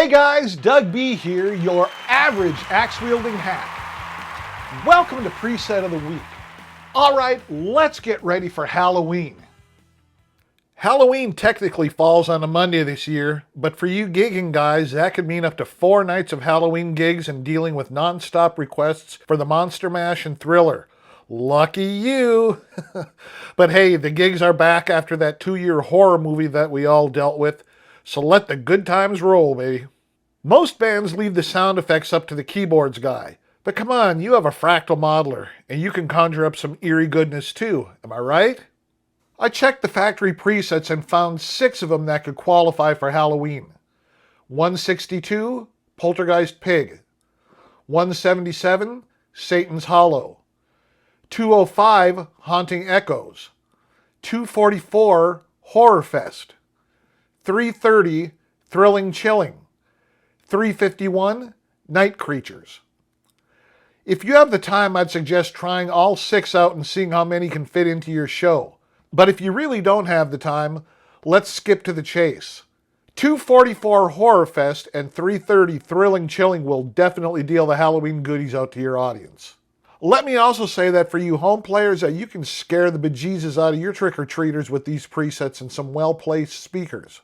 Hey guys, Doug B here, your average axe-wielding hack. Welcome to Preset of the Week. All right, let's get ready for Halloween. Halloween technically falls on a Monday this year, but for you gigging guys, that could mean up to 4 nights of Halloween gigs and dealing with non-stop requests for the Monster Mash and Thriller. Lucky you! But hey, the gigs are back after that 2-year horror movie that we all dealt with, so let the good times roll, baby. Most bands leave the sound effects up to the keyboards guy, but come on, you have a Fractal modeler, and you can conjure up some eerie goodness too, am I right? I checked the factory presets and found 6 of them that could qualify for Halloween. 162, Poltergeist Pig. 177, Satan's Hollow. 205, Haunting Echoes. 244, Horror Fest. 330, Thrilling Chilling. 351, Night Creatures. If you have the time, I'd suggest trying all 6 out and seeing how many can fit into your show. But if you really don't have the time, let's skip to the chase. 244 Horror Fest and 330 Thrilling Chilling will definitely deal the Halloween goodies out to your audience. Let me also say that for you home players, that you can scare the bejesus out of your trick-or-treaters with these presets and some well-placed speakers.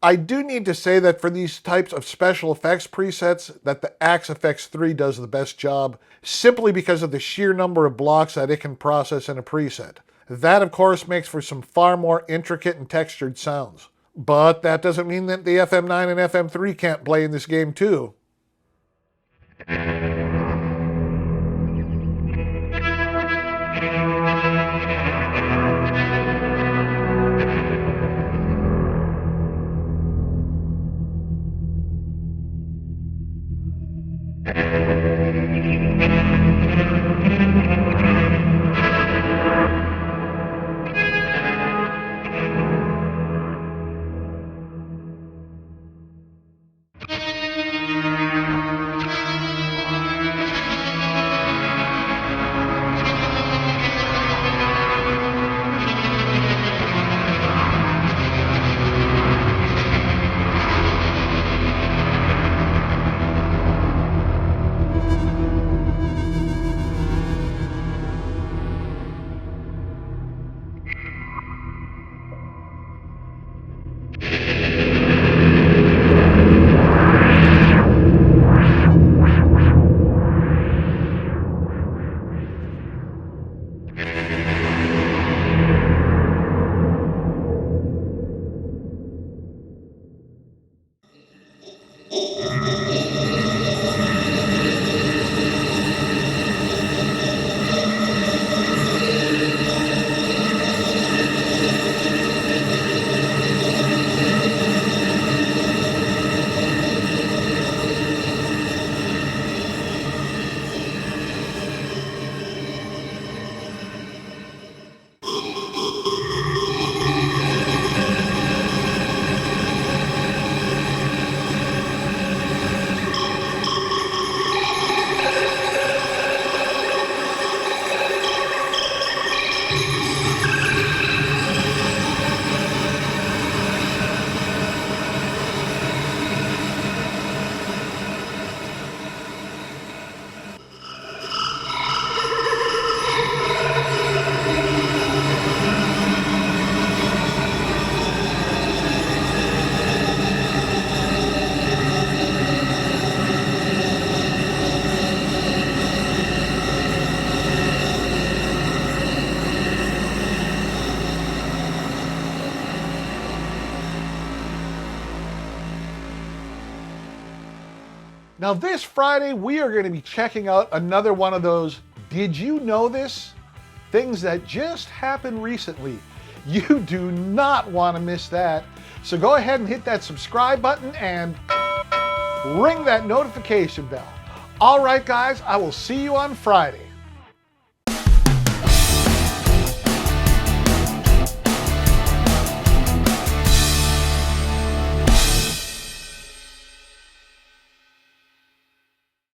I do need to say that for these types of special effects presets, that the Axe FX3 does the best job, simply because of the sheer number of blocks that it can process in a preset. That, of course, makes for some far more intricate and textured sounds. But that doesn't mean that the FM9 and FM3 can't play in this game too. Now this Friday, we are going to be checking out another one of those "Did you know this?" things that just happened recently. You do not want to miss that. So go ahead and hit that subscribe button and ring that notification bell. All right, guys, I will see you on Friday.